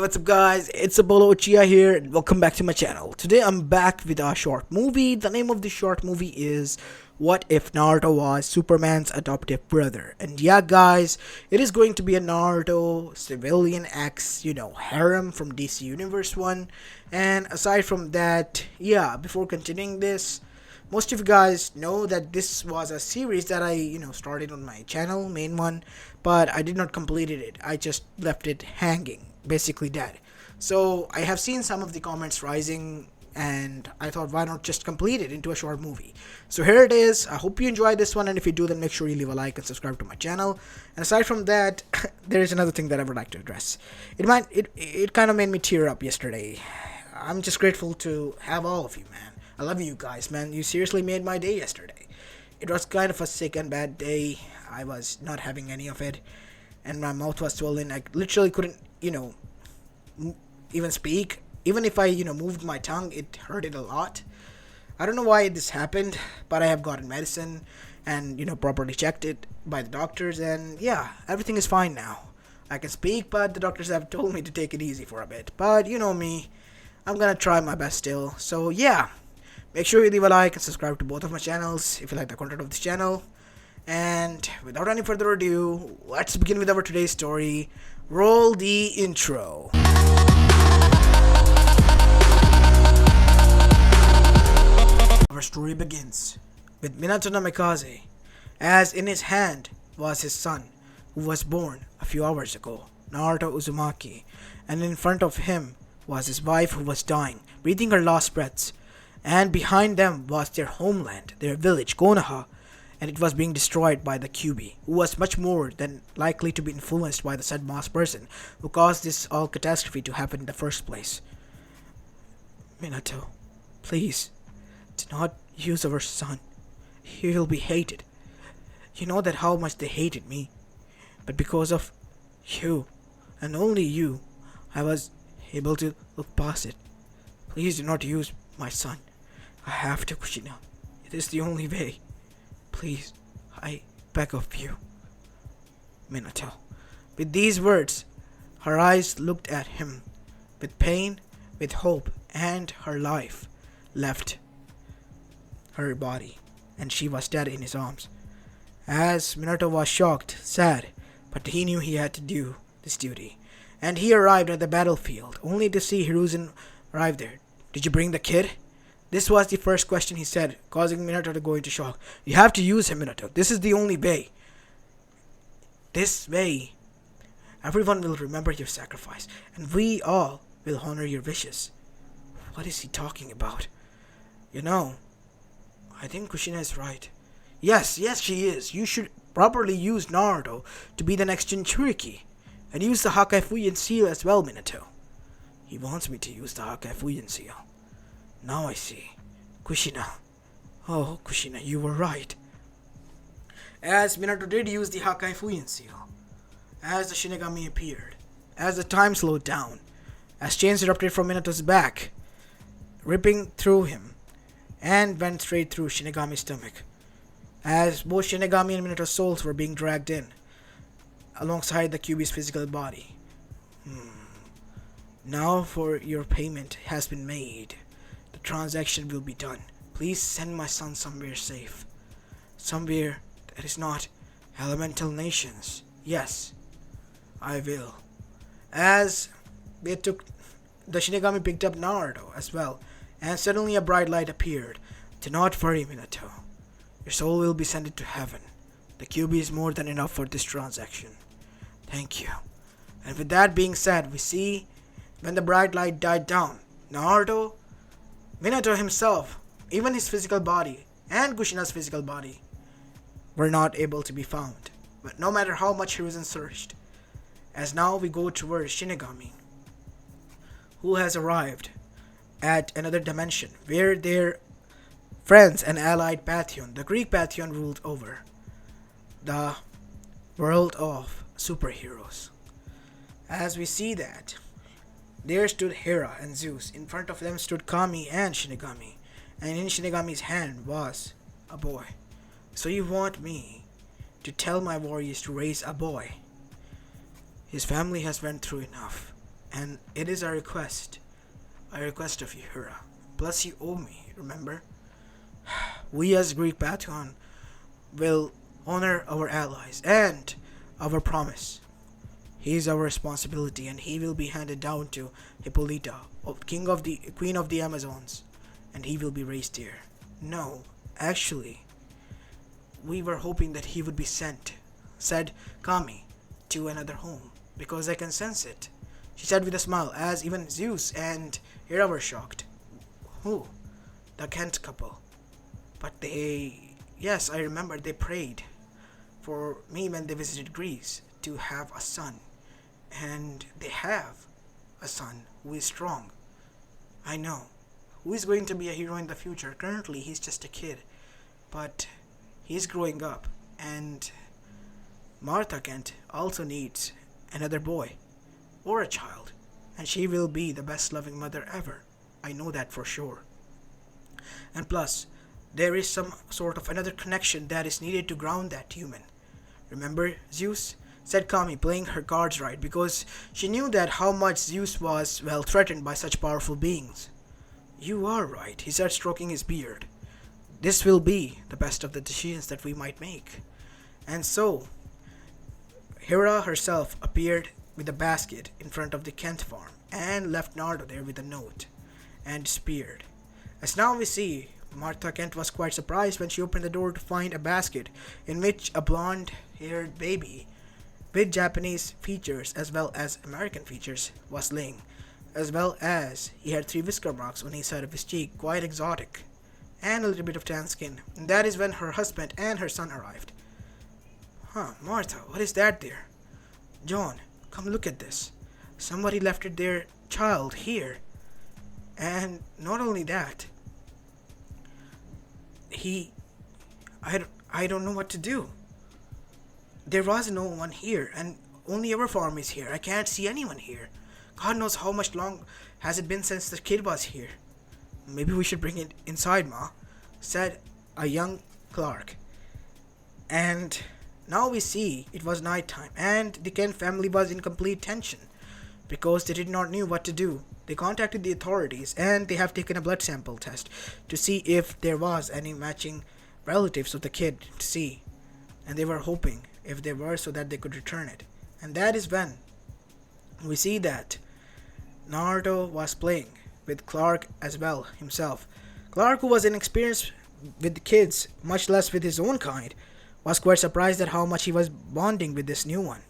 What's up guys, it's Apollo Uchiha here and welcome back to my channel. Today I'm back with a short movie. The name of the short movie is What If Naruto Was Superman's Adoptive Brother. And yeah guys, it is going to be a Naruto civilian X, harem from DC Universe 1. And aside from that, before continuing this, most of you guys know that this was a series that I started on my channel, main one, but I did not complete it. I just left it hanging, basically dead. So I have seen some of the comments rising and I thought, why not just complete it into a short movie? So here it is. I hope you enjoyed this one, and if you do, then make sure you leave a like and subscribe to my channel. And aside from that, there is another thing that I would like to address. It kind of made me tear up yesterday. I'm just grateful to have all of you, man. I love you guys, man. You seriously made my day yesterday. It was kind of a sick and bad day. I was not having any of it, and my mouth was swollen. I literally couldn't, even speak. Even if I, moved my tongue, it hurted a lot. I don't know why this happened, but I have gotten medicine and, properly checked it by the doctors, and yeah, everything is fine now. I can speak, but the doctors have told me to take it easy for a bit. But you know me, I'm gonna try my best still. So yeah. Make sure you leave a like and subscribe to both of my channels if you like the content of this channel. And without any further ado, let's begin with our today's story. Roll the intro. Our story begins with Minato Namikaze, as in his hand was his son, who was born a few hours ago, Naruto Uzumaki, and in front of him was his wife, who was dying, breathing her last breaths. And behind them was their homeland, their village, Konoha, and it was being destroyed by the Kyuubi, who was much more than likely to be influenced by the said masked person who caused this all catastrophe to happen in the first place. Minato, please, do not use our son. He will be hated. You know that how much they hated me, but because of you, and only you, I was able to look past it. Please do not use my son. I have to, Kushina. It is the only way. Please, I beg of you. Minato. With these words, her eyes looked at him with pain, with hope, and her life left her body, and she was dead in his arms. As Minato was shocked, sad, but he knew he had to do this duty. And he arrived at the battlefield, only to see Hiruzen arrive there. Did you bring the kid? This was the first question he said, causing Minato to go into shock. You have to use him, Minato. This is the only way. This way, everyone will remember your sacrifice, and we all will honor your wishes. What is he talking about? I think Kushina is right. Yes, she is. You should properly use Naruto to be the next Jinchuriki, and use the Hakai Fuyin seal as well, Minato. He wants me to use the Hakai Fuyin seal. Now I see. Kushina. Oh, Kushina, you were right. As Minato did use the Hakai Fuyin seal, as the Shinigami appeared, as the time slowed down, as chains erupted from Minato's back, ripping through him, and went straight through Shinigami's stomach, as both Shinigami and Minato's souls were being dragged in, alongside the Kyuubi's physical body. Now for your payment has been made. The transaction will be done. Please send my son somewhere safe. Somewhere that is not elemental nations. Yes, I will. As they took, the Shinigami picked up Naruto as well, and suddenly a bright light appeared. Do not worry, Minato. Your soul will be sent to heaven. The Kyuubi is more than enough for this transaction. Thank you. And with that being said, we see when the bright light died down, Naruto, Minato himself, even his physical body, and Kushina's physical body were not able to be found. But no matter how much Hiruzen searched, as now we go towards Shinigami, who has arrived at another dimension where their friends and allied Pantheon, the Greek Pantheon, ruled over the world of superheroes. As we see that, there stood Hera and Zeus. In front of them stood Kami and Shinigami. And in Shinigami's hand was a boy. So you want me to tell my warriors to raise a boy? His family has went through enough. And it is a request of you, Hera. Plus, you owe me, remember? We as Greek Pantheon will honor our allies and our promise. He is our responsibility, and he will be handed down to Hippolyta, king of the queen of the Amazons, and he will be raised here. No, actually, we were hoping that he would be sent, said Kami, to another home, because I can sense it. She said with a smile, as even Zeus and Hera were shocked. Who? The Kent couple. But they. Yes, I remember they prayed for me when they visited Greece to have a son. And they have a son who is strong. I know. Who is going to be a hero in the future? Currently, he's just a kid. But he's growing up. And Martha Kent also needs another boy or a child. And she will be the best loving mother ever. I know that for sure. And plus, there is some sort of another connection that is needed to ground that human. Remember, Zeus? Said Kami, playing her cards right, because she knew that how much Zeus was, well, threatened by such powerful beings. You are right, he said, stroking his beard. This will be the best of the decisions that we might make. And so, Hera herself appeared with a basket in front of the Kent farm and left Nardo there with a note and disappeared. As now we see, Martha Kent was quite surprised when she opened the door to find a basket in which a blonde-haired baby with Japanese features as well as American features was laying, as well as he had 3 whisker marks on each side of his cheek, quite exotic, and a little bit of tan skin. And that is when her husband and her son arrived. Martha, what is that there? John, come look at this. Somebody left their child here. And not only that, I don't know what to do. There was no one here, and only our farm is here. I can't see anyone here. God knows how much long has it been since the kid was here. Maybe we should bring it inside, Ma, said a young clerk. And now we see it was night time, and the Kent family was in complete tension because they did not know what to do. They contacted the authorities, and they have taken a blood sample test to see if there was any matching relatives of the kid to see. And they were hoping if there were so that they could return it. And that is when we see that Naruto was playing with Clark as well himself. Clark, who was inexperienced with kids, much less with his own kind, was quite surprised at how much he was bonding with this new one.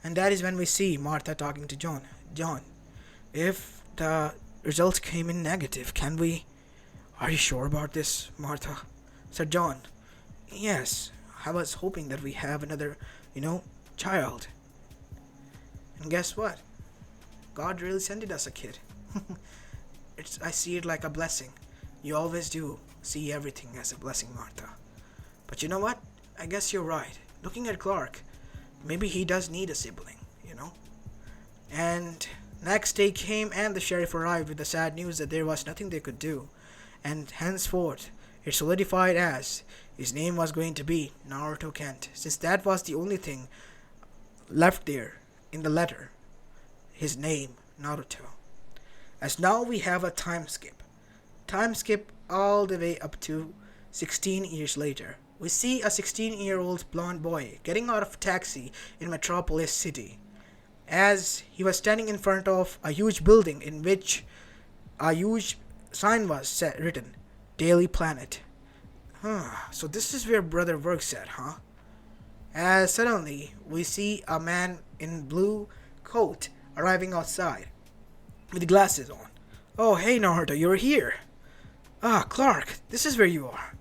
And that is when we see Martha talking to John. John, if the results came in negative, can we... Are you sure about this, Martha? Said John. Yes, I was hoping that we have another, child. And guess what? God really sent us a kid. I see it like a blessing. You always do see everything as a blessing, Martha. But you know what? I guess you're right. Looking at Clark, maybe he does need a sibling, And next day came and the sheriff arrived with the sad news that there was nothing they could do. And henceforth, it solidified as his name was going to be Naruto Kent, since that was the only thing left there in the letter. His name, Naruto. As now we have a time skip. Time skip all the way up to 16 years later. We see a 16-year-old blonde boy getting out of a taxi in Metropolis city, as he was standing in front of a huge building in which a huge sign was written, Daily Planet. So this is where brother works at, huh? As suddenly we see a man in blue coat arriving outside with glasses on. Oh, hey Naruto, you're here. Clark, this is where you are.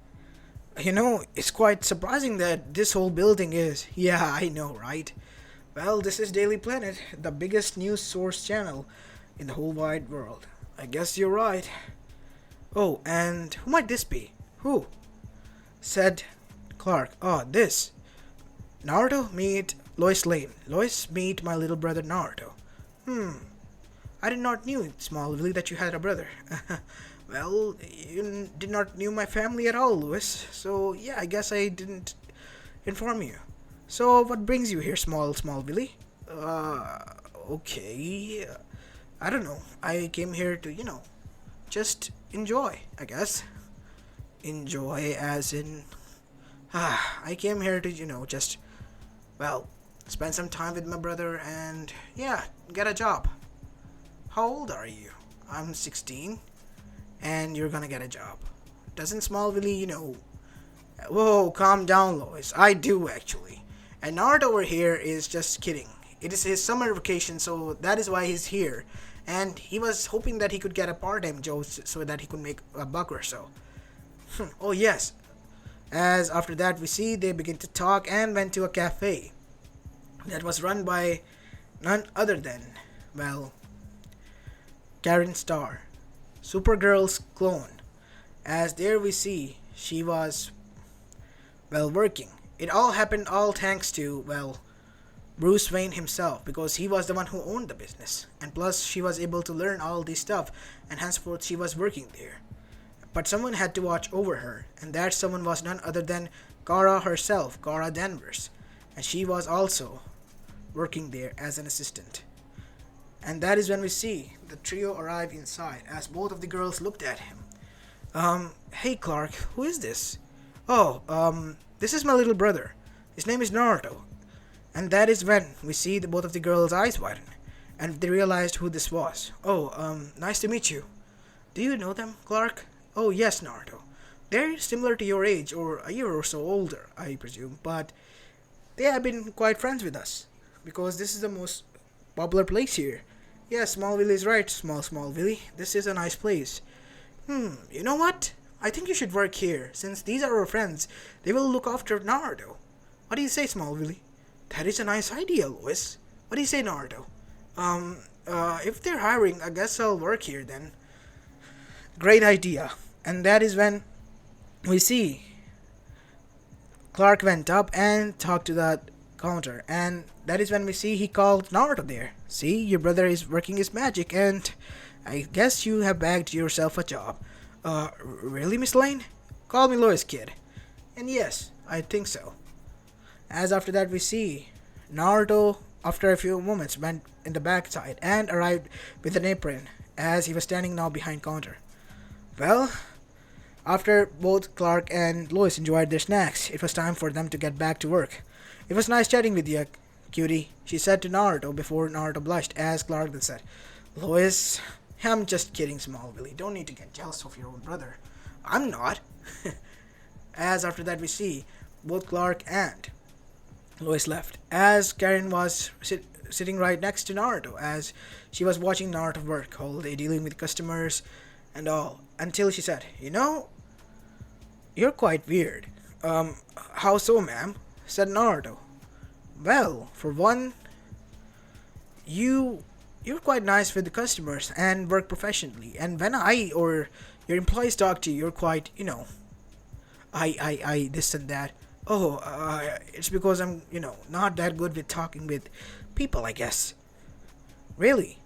It's quite surprising that this whole building is... Yeah, I know, right? Well, this is Daily Planet, the biggest news source channel in the whole wide world. I guess you're right. Oh, and who might this be? Who? Said Clark. This. Naruto, meet Lois Lane. Lois, meet my little brother Naruto. I did not knew, small Willie, that you had a brother. Well, you did not knew my family at all, Louis. So, yeah, I guess I didn't inform you. So, what brings you here, small Willie? Okay. I don't know. I came here to, just enjoy, I guess. Enjoy as in. I came here to, just, well, spend some time with my brother and, yeah, get a job. How old are you? I'm 16, and you're gonna get a job. Doesn't Smallville, Whoa, calm down, Lois. I do, actually. And Naruto over here is just kidding. It is his summer vacation, so that is why he's here. And he was hoping that he could get a part-time job so that he could make a buck or so. Oh, yes. As after that, we see they begin to talk and went to a cafe that was run by none other than, well, Karen Starr, Supergirl's clone. As there we see she was, well, working. It all happened all thanks to, well, Bruce Wayne himself, because he was the one who owned the business. And plus, she was able to learn all this stuff, and henceforth she was working there. But someone had to watch over her, and that someone was none other than Kara herself, Kara Danvers. And she was also working there as an assistant. And that is when we see the trio arrive inside, as both of the girls looked at him. Hey Clark, who is this? Oh, this is my little brother. His name is Naruto. And that is when we see both of the girls' eyes widen, and they realized who this was. Oh, nice to meet you. Do you know them, Clark? Oh, yes, Naruto. They're similar to your age, or a year or so older, I presume, but they have been quite friends with us, because this is the most popular place here. Yes, Smallville is right, Smallville. This is a nice place. You know what? I think you should work here, since these are our friends. They will look after Naruto. What do you say, Smallville? That is a nice idea, Lois. What do you say, Naruto? If they're hiring, I guess I'll work here then. Great idea. And that is when we see Clark went up and talked to the counter. And that is when we see he called Naruto there. See, your brother is working his magic, and I guess you have bagged yourself a job. Really, Miss Lane? Call me Lois, kid. And yes, I think so. As after that we see Naruto, after a few moments, went in the backside and arrived with an apron, as he was standing now behind counter. Well, after both Clark and Lois enjoyed their snacks, it was time for them to get back to work. It was nice chatting with you, cutie, she said to Naruto before Naruto blushed, as Clark then said, Lois, I'm just kidding, Smallville. Don't need to get jealous of your own brother. I'm not. As after that we see both Clark and Lois left, as Karen was sitting right next to Naruto, as she was watching Naruto work all day, dealing with customers and all, until she said, you're quite weird. How so, ma'am? Said Naruto. Well, for one, you're quite nice with the customers and work professionally, and when I or your employees talk to you, you're quite, I, this and that. Oh, it's because I'm, not that good with talking with people, I guess. Really?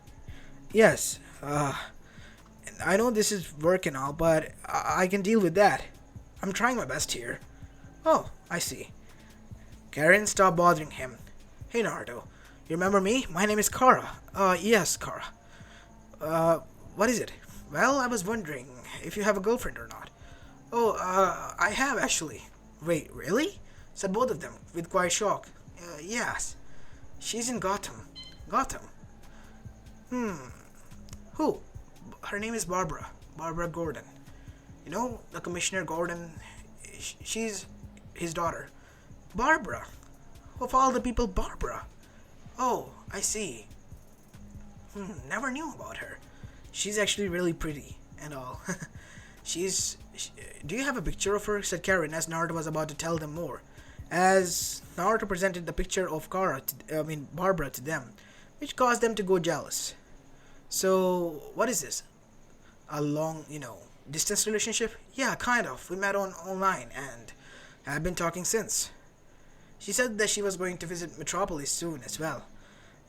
Yes. I know this is work and all, but I can deal with that. I'm trying my best here. Oh, I see. Karen stopped bothering him. Hey, Naruto. You remember me? My name is Kara. Yes, Kara. What is it? Well, I was wondering if you have a girlfriend or not. Oh, I have actually. Wait, really? Said both of them, with quite shock. Yes. She's in Gotham. Gotham? Who? Her name is Barbara. Barbara Gordon. The Commissioner Gordon. She's his daughter. Barbara? Of all the people, Barbara? Oh, I see. Never knew about her. She's actually really pretty and all. Do you have a picture of her? Said Karen, as Naruto was about to tell them more. As Naruto presented the picture of Barbara to them, which caused them to go jealous. So, what is this? A long, distance relationship? Yeah, kind of. We met online and have been talking since. She said that she was going to visit Metropolis soon as well.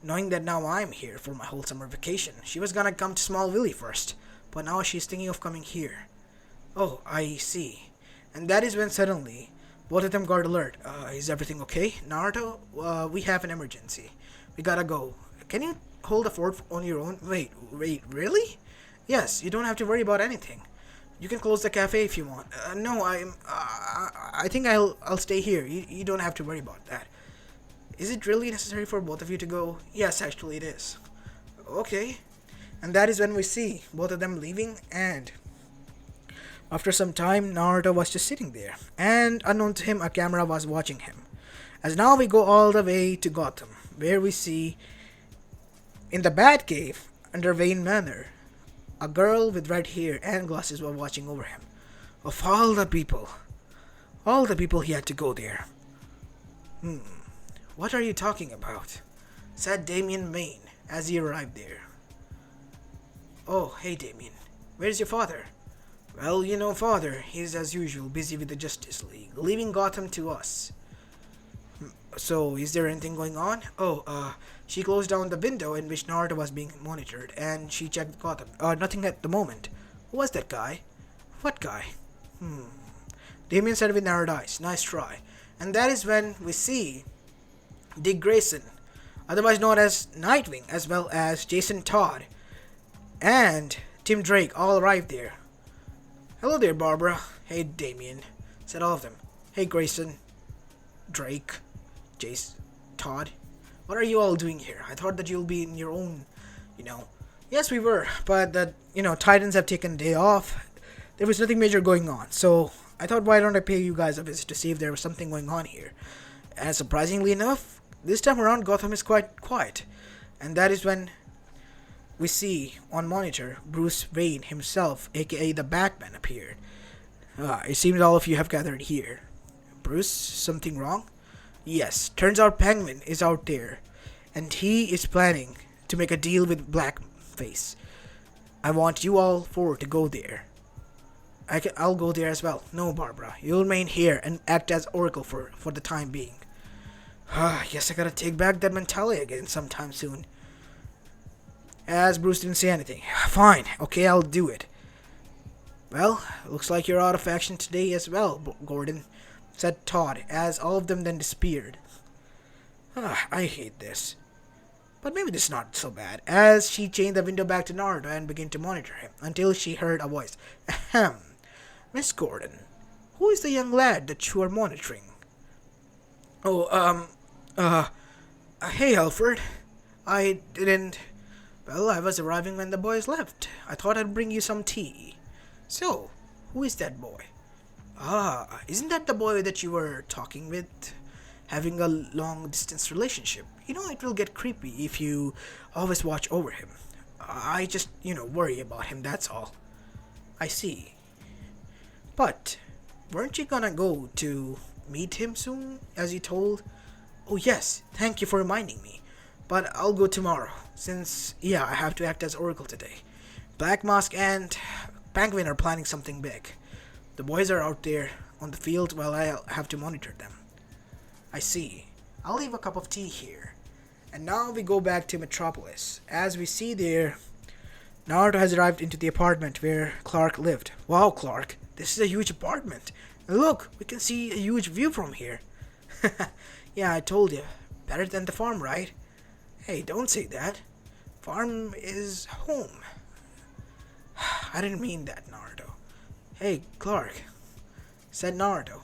Knowing that now I'm here for my whole summer vacation, she was gonna come to Smallville first, but now she's thinking of coming here. Oh, I see. And that is when suddenly, both of them got alert. Is everything okay? Naruto, we have an emergency. We gotta go. Can you hold the fort on your own? Wait, really? Yes, you don't have to worry about anything. You can close the cafe if you want. No, I think I'll stay here. You don't have to worry about that. Is it really necessary for both of you to go? Yes, actually it is. Okay. And that is when we see both of them leaving, and after some time, Naruto was just sitting there, and unknown to him, a camera was watching him. As now we go all the way to Gotham, where we see in the Batcave, under Wayne Manor, a girl with red hair and glasses were watching over him. Of all the people he had to go there. What are you talking about? Said Damien Maine as he arrived there. Oh, hey Damien, where's your father? Well, you know, father, he's as usual busy with the Justice League, leaving Gotham to us. So, is there anything going on? Oh, she closed down the window in which Naruto was being monitored, and she checked Gotham. Nothing at the moment. Who was that guy? What guy? Damien said with narrowed eyes. Nice try. And that is when we see Dick Grayson, otherwise known as Nightwing, as well as Jason Todd, and Tim Drake all arrived there. Hello there, Barbara. Hey, Damien, said all of them. Hey, Grayson, Drake, Jace, Todd. What are you all doing here? I thought that you'll be in your own, Yes, we were, but that, Titans have taken a day off. There was nothing major going on, so I thought, why don't I pay you guys a visit to see if there was something going on here? And surprisingly enough, this time around, Gotham is quite quiet. And that is when we see on monitor Bruce Wayne himself, aka the Batman, appeared. It seems all of you have gathered here. Bruce, something wrong? Yes, turns out Penguin is out there, and he is planning to make a deal with Blackface. I want you all four to go there. I'll go there as well. No, Barbara, you'll remain here and act as Oracle for the time being. Guess I gotta take back that mentality again sometime soon. As Bruce didn't say anything. Fine, okay, I'll do it. Well, looks like you're out of action today as well, Gordon, said Todd, as all of them then disappeared. I hate this. But maybe this is not so bad, as she changed the window back to Naruto and began to monitor him, until she heard a voice. Ahem. Miss Gordon, who is the young lad that you are monitoring? Hey, Alfred. I didn't... Well, I was arriving when the boys left. I thought I'd bring you some tea. So, who is that boy? Isn't that the boy that you were talking with? Having a long-distance relationship. It will get creepy if you always watch over him. I just, worry about him, that's all. I see. But, weren't you gonna go to meet him soon, as you told? Oh yes, thank you for reminding me. But I'll go tomorrow, since, I have to act as Oracle today. Black Mask and Penguin are planning something big. The boys are out there on the field while I have to monitor them. I see. I'll leave a cup of tea here. And now we go back to Metropolis. As we see there, Naruto has arrived into the apartment where Clark lived. Wow, Clark, this is a huge apartment. And look, we can see a huge view from here. Yeah, I told you. Better than the farm, right? Hey, don't say that. Farm is home. I didn't mean that, Naruto. Hey, Clark, said Naruto,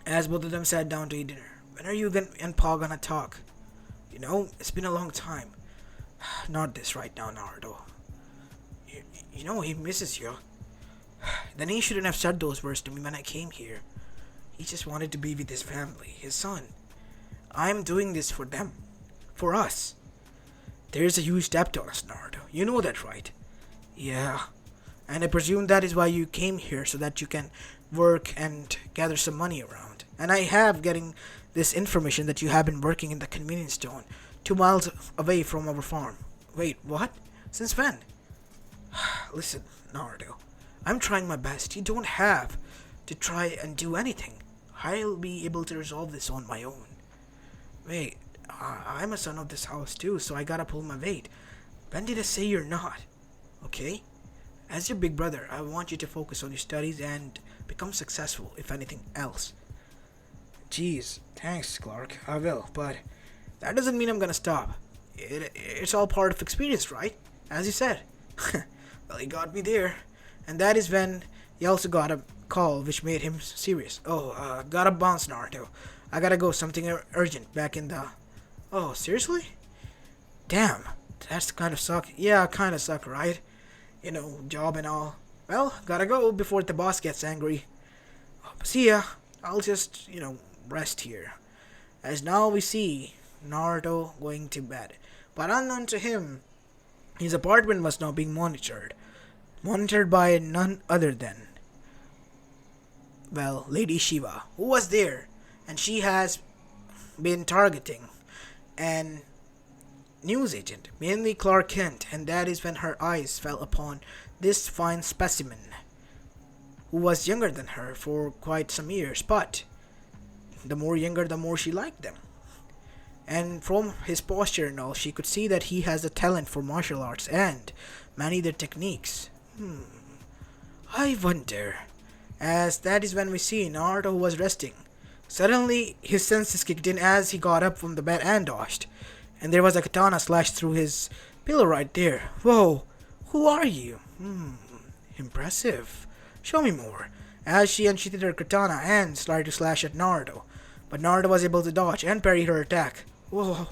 as both of them sat down to eat dinner. When are you and Pa gonna talk? It's been a long time. Not this right now, Naruto. He misses you. Then he shouldn't have said those words to me when I came here. He just wanted to be with his family, his son. I'm doing this for them. For us. There's a huge debt on us, Naruto. You know that, right? Yeah. And I presume that is why you came here, so that you can work and gather some money around. And I have getting this information that you have been working in the convenience store 2 miles away from our farm. Wait, what? Since when? Listen, Naruto. I'm trying my best. You don't have to try and do anything. I'll be able to resolve this on my own. Wait, I'm a son of this house too, so I gotta pull my weight. When did I say you're not? Okay? As your big brother, I want you to focus on your studies and become successful, if anything else. Jeez, thanks, Clark. I will, but that doesn't mean I'm gonna stop. it's all part of experience, right? As you said. Well, he got me there. And that is when he also got a call which made him serious. Oh, gotta bounce, Naruto. I gotta go, something urgent back in the... Oh, seriously? Damn, that's kind of suck. Yeah, kind of suck, right? You know, job and all. Well, gotta go before the boss gets angry. See ya. I'll just, rest here. As now we see Naruto going to bed. But unknown to him, his apartment was now being monitored. Monitored by none other than, well, Lady Shiva, who was there. And she has been targeting an news agent, mainly Clark Kent. And that is when her eyes fell upon this fine specimen, who was younger than her for quite some years. But the more younger, the more she liked them. And from his posture and all, she could see that he has a talent for martial arts and many other techniques. I wonder. As that is when we see Naruto, who was resting. Suddenly, his senses kicked in as he got up from the bed and dodged. And there was a katana slashed through his pillow right there. Whoa, who are you? Impressive. Show me more. As she unsheathed her katana and started to slash at Naruto. But Naruto was able to dodge and parry her attack. Whoa,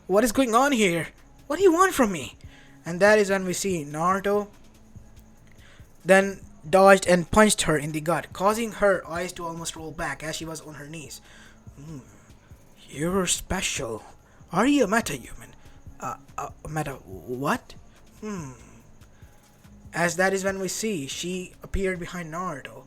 what is going on here? What do you want from me? And that is when we see Naruto then dodged and punched her in the gut, causing her eyes to almost roll back as she was on her knees. You're special. Are you a meta-human? Meta what? As that is when we see she appeared behind Naruto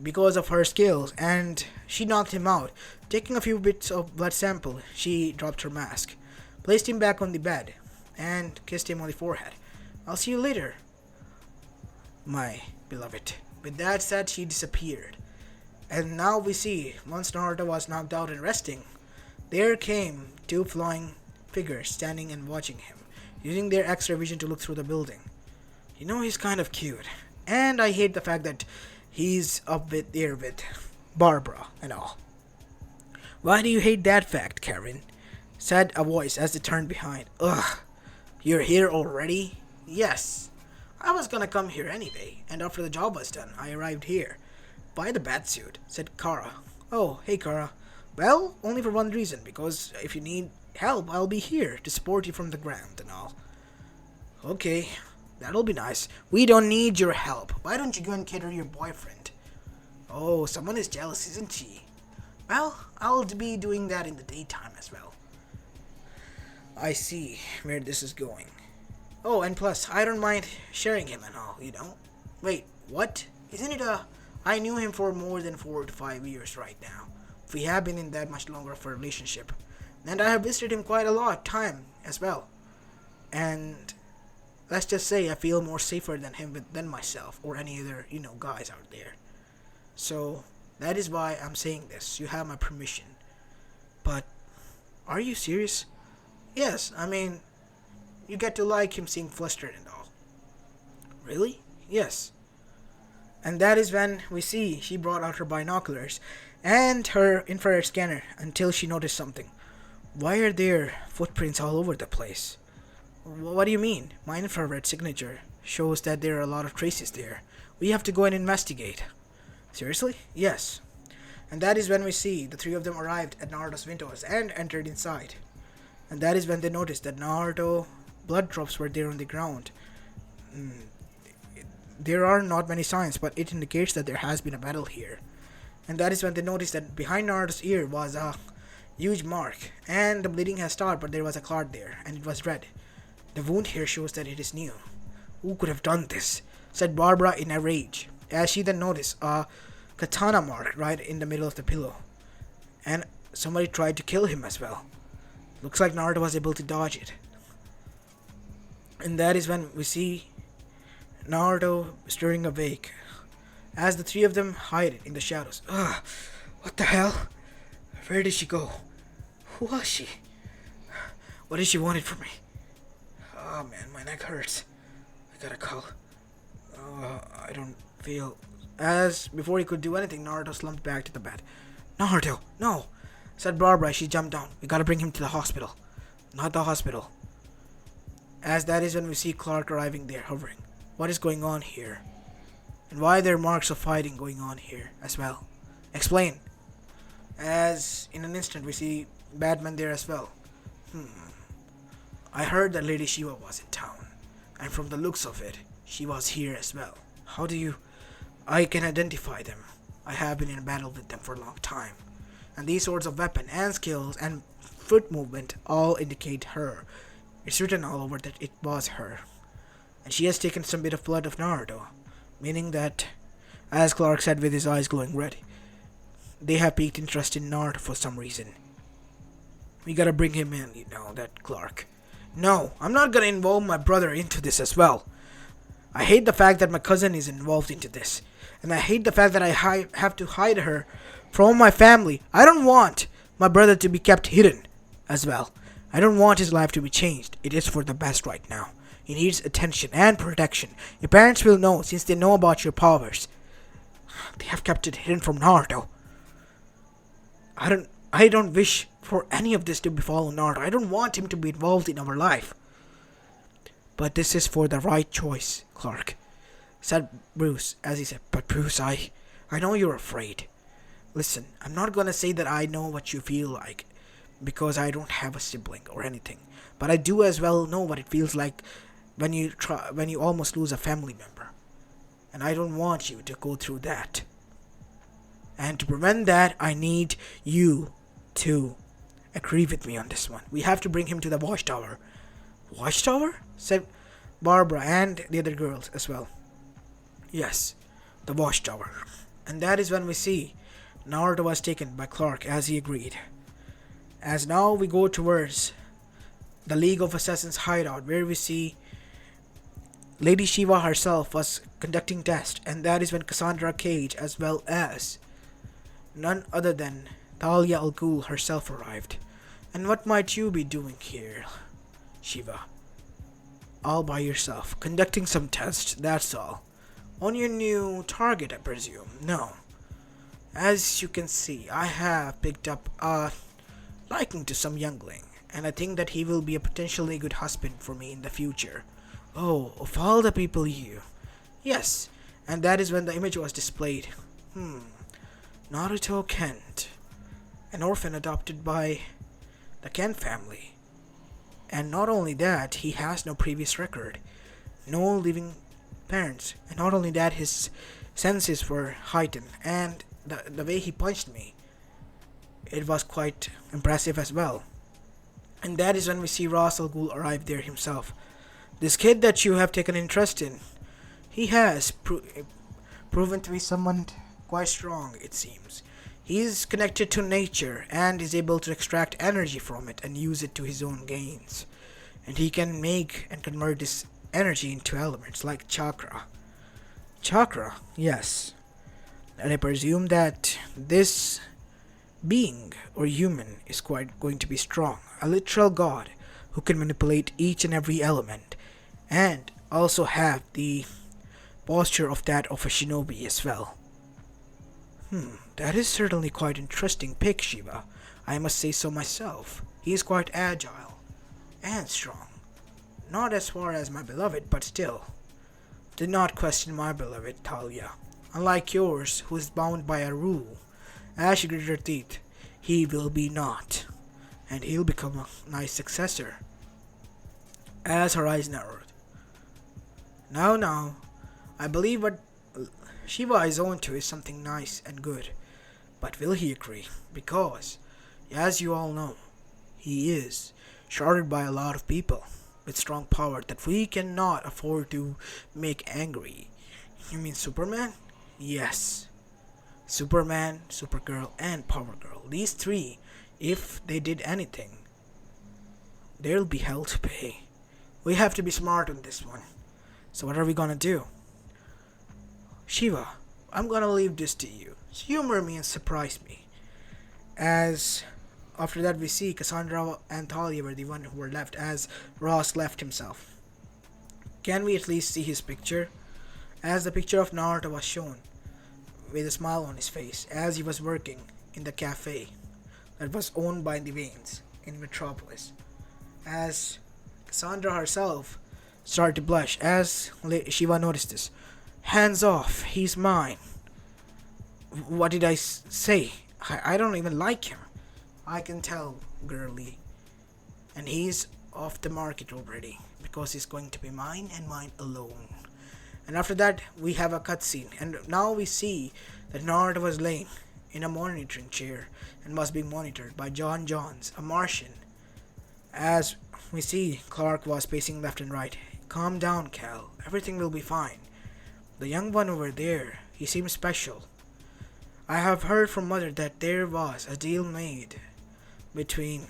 because of her skills, and she knocked him out. Taking a few bits of blood sample, she dropped her mask, placed him back on the bed, and kissed him on the forehead. I'll see you later, my beloved. With that said, she disappeared. And now we see, once Naruto was knocked out and resting, there came two flying figures standing and watching him, using their X-ray vision to look through the building. He's kind of cute. And I hate the fact that he's up there with Barbara and all. Why do you hate that fact, Karen? Said a voice as they turned behind. Ugh, you're here already? Yes. I was gonna come here anyway, and after the job was done, I arrived here. By the batsuit, said Kara. Oh, hey Kara. Well, only for one reason, because if you need help, I'll be here to support you from the ground and all. Okay, that'll be nice. We don't need your help. Why don't you go and cater your boyfriend? Oh, someone is jealous, isn't she? Well, I'll be doing that in the daytime as well. I see where this is going. Oh, and plus, I don't mind sharing him and all, Wait, what? Isn't it I knew him for more than 4 to 5 years right now. We have been in that much longer of a relationship. And I have visited him quite a lot of time as well. And let's just say I feel more safer than him than myself or any other, guys out there. So, that is why I'm saying this. You have my permission. But, are you serious? Yes, you get to like him seeing flustered and all. Really? Yes. And that is when we see she brought out her binoculars and her infrared scanner until she noticed something. Why are there footprints all over the place? What do you mean? My infrared signature shows that there are a lot of traces there. We have to go and investigate. Seriously? Yes. And that is when we see the three of them arrived at Naruto's windows and entered inside. And that is when they noticed that Naruto blood drops were there on the ground. There are not many signs, but it indicates that there has been a battle here. And that is when they noticed that behind Naruto's ear was a huge mark, and the bleeding has stopped, but there was a clot there, and it was red. The wound here shows that it is new. Who could have done this? Said Barbara in a rage, as she then noticed a katana mark right in the middle of the pillow. And somebody tried to kill him as well. Looks like Naruto was able to dodge it. And that is when we see Naruto stirring awake, as the three of them hide in the shadows. Ugh, what the hell? Where did she go? Who was she? What did she want from me? Oh man, my neck hurts. I gotta call. I don't feel... As before he could do anything, Naruto slumped back to the bed. Naruto, no! Said Barbara as she jumped down. We gotta bring him to the hospital. Not the hospital. As that is when we see Clark arriving there, hovering. What is going on here? And why are there marks of fighting going on here as well? Explain. As in an instant we see Batman there as well. I heard that Lady Shiva was in town, and from the looks of it, she was here as well. How do you... I can identify them. I have been in a battle with them for a long time. And these sorts of weapon and skills and foot movement all indicate her. It's written all over that it was her. And she has taken some bit of blood of Naruto, meaning that, as Clark said with his eyes glowing red, they have piqued interest in Naruto for some reason. We gotta bring him in, that Clark. No, I'm not gonna involve my brother into this as well. I hate the fact that my cousin is involved into this. And I hate the fact that I have to hide her from my family. I don't want my brother to be kept hidden as well. I don't want his life to be changed. It is for the best right now. He needs attention and protection. Your parents will know since they know about your powers. They have kept it hidden from Naruto. I don't wish for any of this to befall Naruto. I don't want him to be involved in our life. But this is for the right choice, Clark, said Bruce as he said. But Bruce, I know you're afraid. Listen, I'm not gonna say that I know what you feel like, because I don't have a sibling or anything. But I do as well know what it feels like when you almost lose a family member. And I don't want you to go through that. And to prevent that, I need you to agree with me on this one. We have to bring him to the watchtower. Watchtower? Said Barbara and the other girls as well. Yes, the watchtower. And that is when we see Naruto was taken by Clark as he agreed. As now we go towards the League of Assassins hideout, where we see Lady Shiva herself was conducting tests, and that is when Cassandra Cage as well as none other than Talia al Ghul herself arrived. And what might you be doing here, Shiva? All by yourself, conducting some tests, that's all. On your new target, I presume? No. As you can see, I have picked up a liking to some youngling, and I think that he will be a potentially good husband for me in the future. Oh, of all the people you... Yes, and that is when the image was displayed. Naruto Kent, an orphan adopted by the Kent family. And not only that, he has no previous record, no living parents, and not only that, his senses were heightened, and the way he punched me, it was quite impressive as well. And that is when we see Ra's al Ghul arrive there himself. This kid that you have taken interest in, he has proven to be someone quite strong, it seems. He is connected to nature and is able to extract energy from it and use it to his own gains. And he can make and convert this energy into elements like chakra. Chakra, yes. And I presume that this being or human is quite going to be strong. A literal god who can manipulate each and every element and also have the posture of that of a shinobi as well. That is certainly quite interesting pick, Shiva. I must say so myself. He is quite agile and strong. Not as far as my beloved, but still. Do not question my beloved, Talia. Unlike yours, who is bound by a rule. As she gritted her teeth, he will be not. And he'll become a nice successor. As her eyes narrowed. Now, I believe what Shiva is on to is something nice and good. But will he agree? Because, as you all know, he is shrouded by a lot of people with strong power that we cannot afford to make angry. You mean Superman? Yes. Superman, Supergirl, and Power Girl. These three, if they did anything, there'll be hell to pay. We have to be smart on this one. So what are we gonna do? Shiva, I'm gonna leave this to you. Humor me and surprise me. As after that we see Cassandra and Talia were the one who were left as Ross left himself. Can we at least see his picture? As the picture of Naruto was shown with a smile on his face as he was working in the cafe that was owned by the Waynes in Metropolis. As Cassandra herself started to blush as Shiva noticed this. Hands off, he's mine. What did I say? I don't even like him. I can tell, girlie. And he's off the market already because he's going to be mine and mine alone. And after that, we have a cutscene, and now we see that Naruto was laying in a monitoring chair and was being monitored by John Johns, a Martian. As we see, Clark was pacing left and right. Calm down, Cal. Everything will be fine. The young one over there, he seems special. I have heard from Mother that there was a deal made between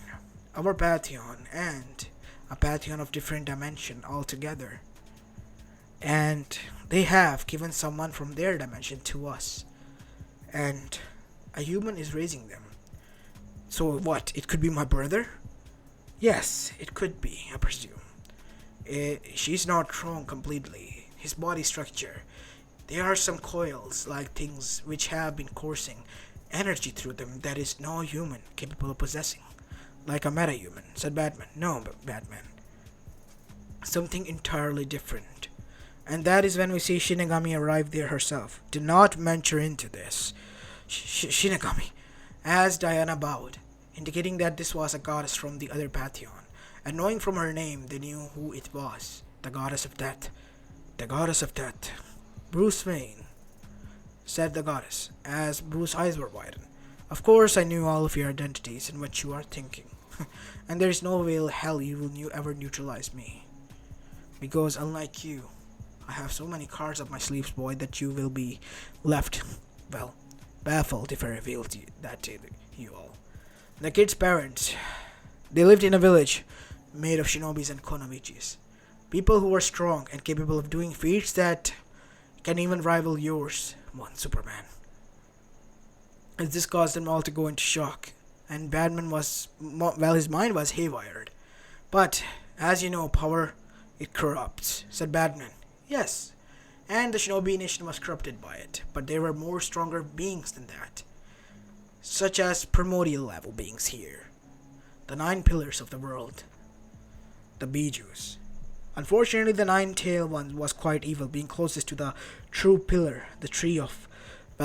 our Pantheon and a Pantheon of different dimension altogether. And they have given someone from their dimension to us. And a human is raising them. So what? It could be my brother? Yes, it could be, I presume. She's not wrong completely. His body structure. There are some coils, like things which have been coursing energy through them that is no human capable of possessing. Like a metahuman, said Batman. No, Batman. Something entirely different. And that is when we see Shinigami arrive there herself. Do not venture into this. Shinigami, as Diana bowed, indicating that this was a goddess from the other pantheon. And knowing from her name, they knew who it was. The goddess of death. The goddess of death. Bruce Wayne, said the goddess, as Bruce's eyes were widened. Of course I knew all of your identities and what you are thinking. And there is no way in hell you will ever neutralize me. Because unlike you, I have so many cards up my sleeves, boy, that you will be left, well, baffled if I reveal that to you all. The kid's parents, they lived in a village made of shinobis and konoichis. People who were strong and capable of doing feats that can even rival yours, one Superman. As this caused them all to go into shock, and Batman was, well, his mind was haywired. But, as you know, power, it corrupts, said Batman. Yes, and the Shinobi Nation was corrupted by it, but there were more stronger beings than that, such as primordial level beings here, the 9 pillars of the world, the Bijus. Unfortunately, the 9-tailed one was quite evil, being closest to the true pillar, the tree of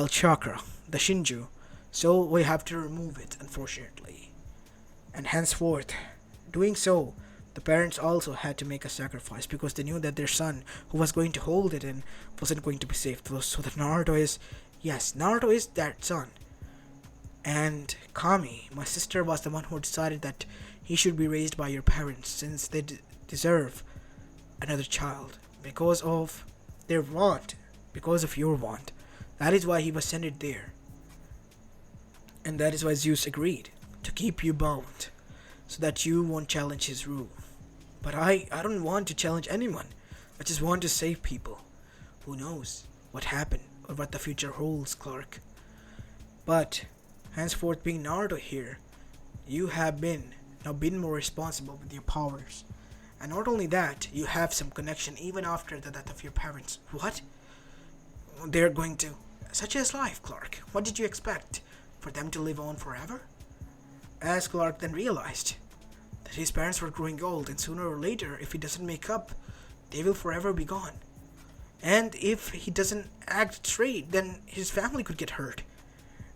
Chakra, the Shinju, so we have to remove it, unfortunately. And henceforth, doing so, the parents also had to make a sacrifice because they knew that their son, who was going to hold it in, wasn't going to be saved. So that Naruto is that son. And Kami, my sister, was the one who decided that he should be raised by your parents since they deserve another child because of their want, because of your want. That is why he was sent there. And that is why Zeus agreed to keep you bound so that you won't challenge his rule. But I don't want to challenge anyone. I just want to save people. Who knows what happened or what the future holds, Clark. But henceforth, being Naruto here, you have now been more responsible with your powers. And not only that, you have some connection even after the death of your parents. What? They're going to... Such as life, Clark. What did you expect? For them to live on forever? As Clark then realized that his parents were growing old, and sooner or later, if he doesn't make up, they will forever be gone. And if he doesn't act straight, then his family could get hurt.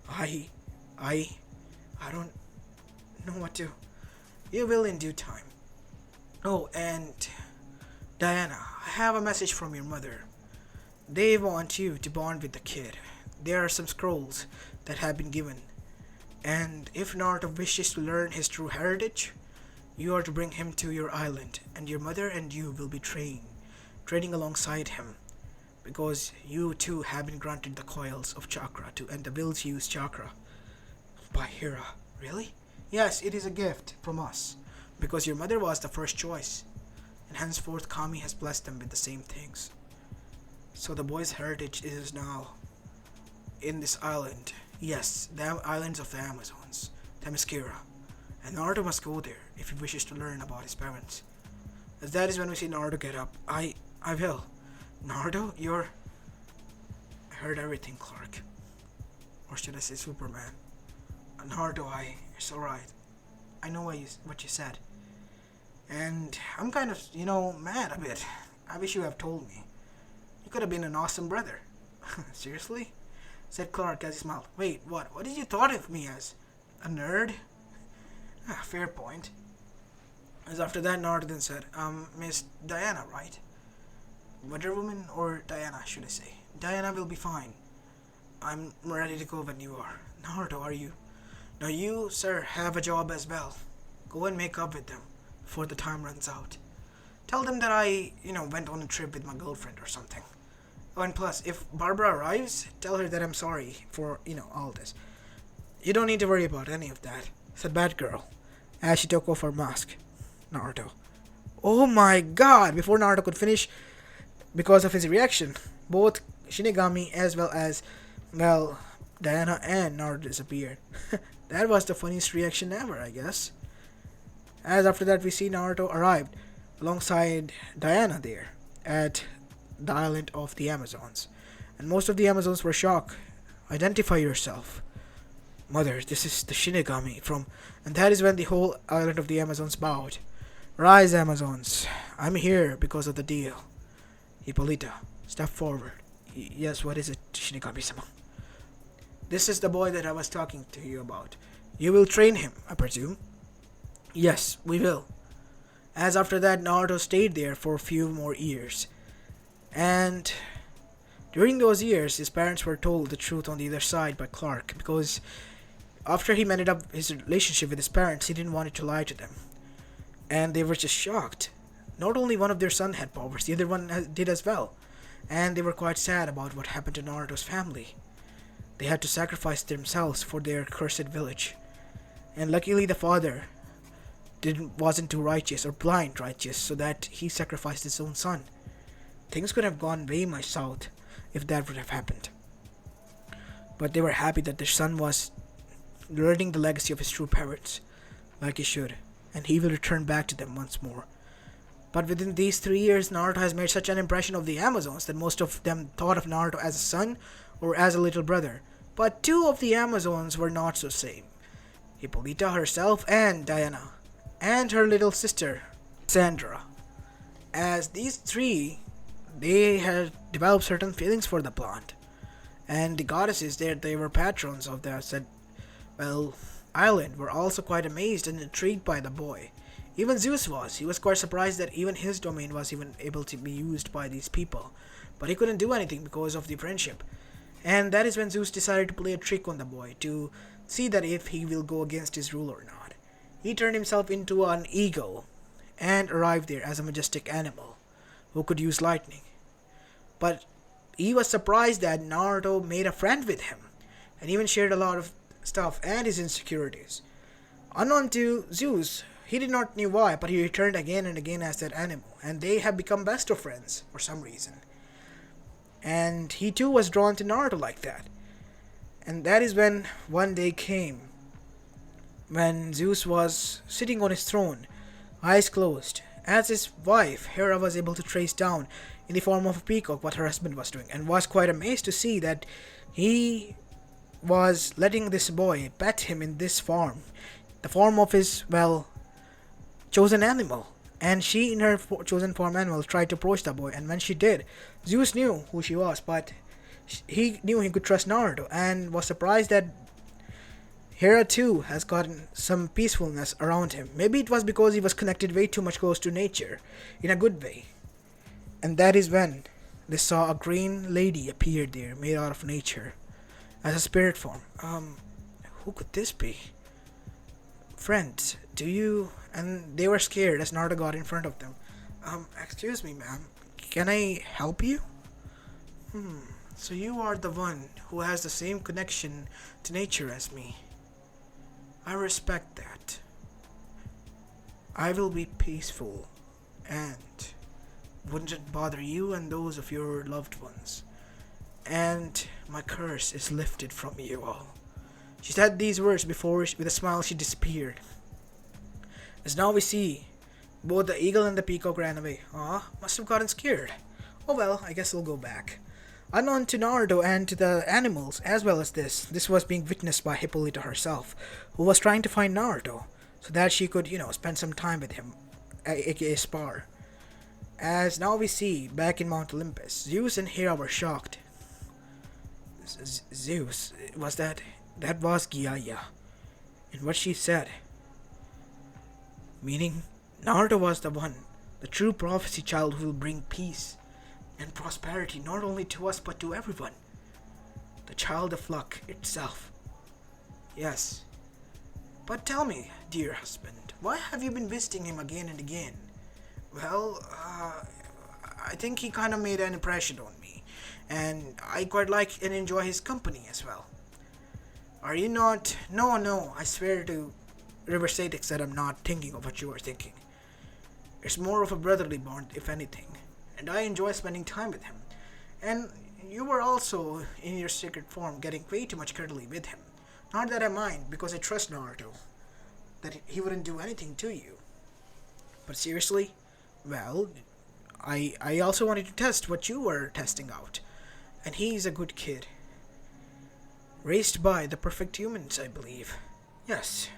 I don't know what to... You will in due time. Oh, and Diana, I have a message from your mother. They want you to bond with the kid. There are some scrolls that have been given. And if Naruto wishes to learn his true heritage, you are to bring him to your island, and your mother and you will be training alongside him. Because you too have been granted the coils of chakra and the will to use chakra by Hera. Really? Yes, it is a gift from us. Because your mother was the first choice, and henceforth Kami has blessed them with the same things. So the boy's heritage is now in this island. Yes, the islands of the Amazons, Themyscira. And Naruto must go there if he wishes to learn about his parents. As that is when we see Naruto get up. I will. Naruto, I heard everything, Clark. Or should I say Superman? Naruto, it's alright. I know what you said. And I'm kind of, mad a bit. I wish you have told me. You could have been an awesome brother. Seriously? Said Clark as he smiled. Wait, what? What did you thought of me as? A nerd? Ah, fair point. As after that, Naruto then said, Miss Diana, right? Wonder Woman or Diana, should I say? Diana will be fine. I'm ready to go when you are. Naruto, are you? Now you, sir, have a job as well. Go and make up with them before the time runs out. Tell them that I, went on a trip with my girlfriend or something. Oh, and plus, if Barbara arrives, tell her that I'm sorry for, all this. You don't need to worry about any of that, said Batgirl, as she took off her mask. Naruto. Oh my god! Before Naruto could finish, because of his reaction, both Shinigami as well as, Diana and Naruto disappeared. That was the funniest reaction ever, I guess. As after that, we see Naruto arrived alongside Diana there at the island of the Amazons. And most of the Amazons were shocked. Identify yourself. Mother, this is the Shinigami from... And that is when the whole island of the Amazons bowed. Rise, Amazons. I'm here because of the deal. Hippolyta, step forward. Yes, what is it, Shinigami-sama? This is the boy that I was talking to you about. You will train him, I presume? Yes, we will. As after that, Naruto stayed there for a few more years. And during those years, his parents were told the truth on the other side by Clark, because after he mended up his relationship with his parents, he didn't want to lie to them. And they were just shocked. Not only one of their sons had powers, the other one did as well. And they were quite sad about what happened to Naruto's family. They had to sacrifice themselves for their cursed village. And luckily the father wasn't too righteous or blind righteous, so that he sacrificed his own son. Things could have gone way much south if that would have happened. But they were happy that their son was learning the legacy of his true parents, like he should, and he will return back to them once more. But within these 3 years, Naruto has made such an impression of the Amazons that most of them thought of Naruto as a son or as a little brother. But 2 of the Amazons were not so same. Hippolyta herself and Diana, and her little sister, Sandra. As these 3, they had developed certain feelings for the plant. And the goddesses that they were patrons of the said, island were also quite amazed and intrigued by the boy. Even Zeus was. He was quite surprised that even his domain was even able to be used by these people. But he couldn't do anything because of the friendship. And that is when Zeus decided to play a trick on the boy to see that if he will go against his rule or not. He turned himself into an eagle and arrived there as a majestic animal who could use lightning. But he was surprised that Naruto made a friend with him and even shared a lot of stuff and his insecurities. Unknown to Zeus, he did not know why, but he returned again and again as that animal, and they have become best of friends for some reason. And he too was drawn to Naruto like that. And that is when one day came, when Zeus was sitting on his throne, eyes closed, as his wife Hera was able to trace down in the form of a peacock what her husband was doing, and was quite amazed to see that he was letting this boy pet him in this form, the form of his, chosen animal. And she, in her chosen form animal, tried to approach the boy, and when she did, Zeus knew who she was, but he knew he could trust Naruto, and was surprised that Hera too has gotten some peacefulness around him. Maybe it was because he was connected way too much close to nature, in a good way. And that is when they saw a green lady appear there, made out of nature, as a spirit form. Who could this be? Friends, do you... And they were scared as Naruto got in front of them. Excuse me, ma'am. Can I help you? So you are the one who has the same connection to nature as me. I respect that. I will be peaceful and wouldn't bother you and those of your loved ones. And my curse is lifted from you all. She said these words before, with a smile, she disappeared. As now we see, both the eagle and the peacock ran away. Must have gotten scared. Oh well, I guess I'll go back. Unknown to Naruto and to the animals, as well as this was being witnessed by Hippolyta herself, who was trying to find Naruto, so that she could, spend some time with him. aka Spar. As now we see, back in Mount Olympus, Zeus and Hera were shocked. Zeus, was that? That was Gaia. And what she said. Meaning, Naruto was the one, the true prophecy child who will bring peace and prosperity not only to us but to everyone. The child of luck itself. Yes. But tell me, dear husband, why have you been visiting him again and again? Well, I think he kind of made an impression on me, and I quite like and enjoy his company as well. Are you not? No, I swear to River Satix that I'm not thinking of what you are thinking. It's more of a brotherly bond, if anything, and I enjoy spending time with him. And you were also, in your secret form, getting way too much cuddly with him. Not that I mind, because I trust Naruto, that he wouldn't do anything to you. But seriously, well, I also wanted to test what you were testing out, and he's a good kid. Raised by the perfect humans, I believe. Yes,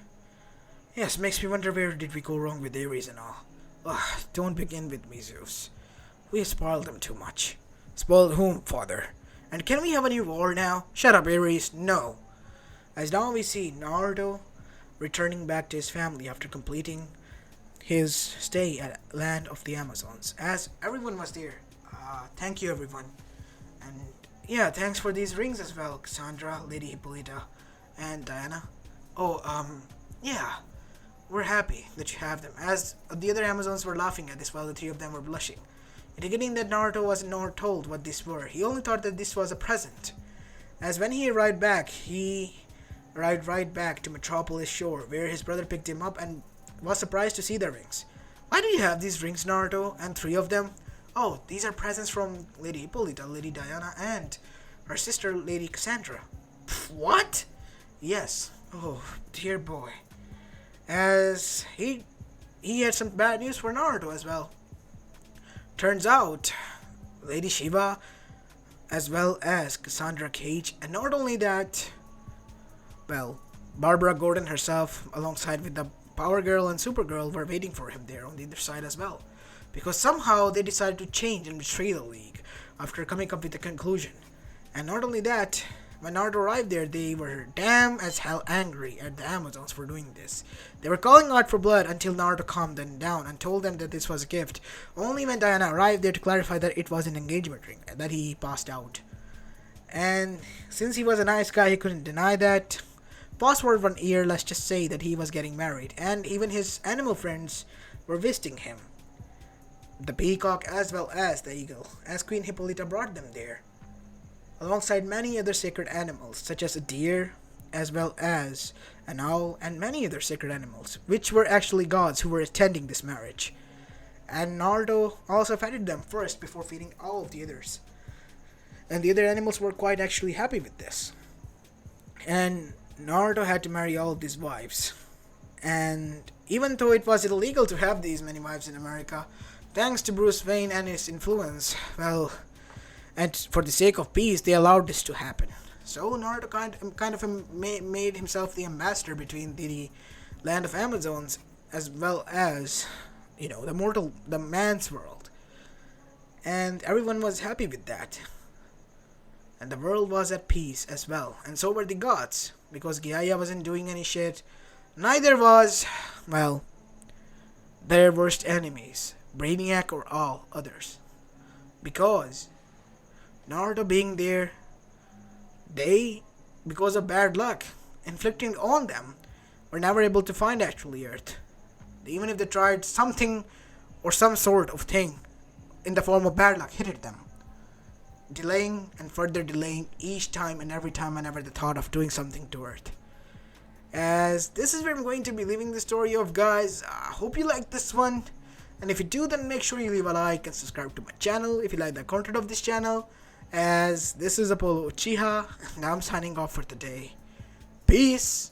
makes me wonder where did we go wrong with Ares and all. Ugh, don't begin with me, Zeus. We spoiled them too much. Spoiled whom, father? And can we have a new war now? Shut up, Ares, no. As now we see Naruto returning back to his family after completing his stay at Land of the Amazons. As everyone was there. Thank you, everyone. And yeah, thanks for these rings as well, Cassandra, Lady Hippolyta, and Diana. Yeah. We're happy that you have them, as the other Amazons were laughing at this while the three of them were blushing, indicating that Naruto wasn't nor told what these were. He only thought that this was a present. As when he arrived right back to Metropolis shore, where his brother picked him up and was surprised to see the rings. Why do you have these rings, Naruto? And three of them? Oh, these are presents from Lady Hippolyta, Lady Diana, and her sister, Lady Cassandra. What? Yes. Oh, dear boy. As he had some bad news for Naruto as well. Turns out, Lady Shiva, as well as Cassandra Cage, and not only that, well, Barbara Gordon herself, alongside with the Power Girl and Supergirl, were waiting for him there on the other side as well. Because somehow they decided to change and betray the League after coming up with a conclusion. And not only that, when Naruto arrived there, they were damn as hell angry at the Amazons for doing this. They were calling out for blood until Naruto calmed them down and told them that this was a gift. Only when Diana arrived there to clarify that it was an engagement ring that he passed out. And since he was a nice guy, he couldn't deny that. Fast forward 1 year, let's just say that he was getting married, and even his animal friends were visiting him. The peacock as well as the eagle, as Queen Hippolyta brought them there, alongside many other sacred animals, such as a deer, as well as an owl, and many other sacred animals, which were actually gods who were attending this marriage. And Naruto also feted them first before feeding all of the others. And the other animals were quite actually happy with this. And Naruto had to marry all of these wives. And even though it was illegal to have these many wives in America, thanks to Bruce Wayne and his influence, well, and for the sake of peace, they allowed this to happen. So Naruto kind of made himself the ambassador between the land of Amazons as well as, the man's world. And everyone was happy with that. And the world was at peace as well. And so were the gods, because Gaia wasn't doing any shit. Neither was, well, their worst enemies, Brainiac or all others. Because Naruto being there, they, because of bad luck inflicting on them, were never able to find actually Earth. Even if they tried something or some sort of thing in the form of bad luck hit at them, delaying and further delaying each time and every time whenever they thought of doing something to Earth. As this is where I'm going to be leaving the story of, guys. I hope you like this one, and if you do, then make sure you leave a like and subscribe to my channel if you like the content of this channel. As this is Apollo Uchiha, and I'm signing off for today. Peace.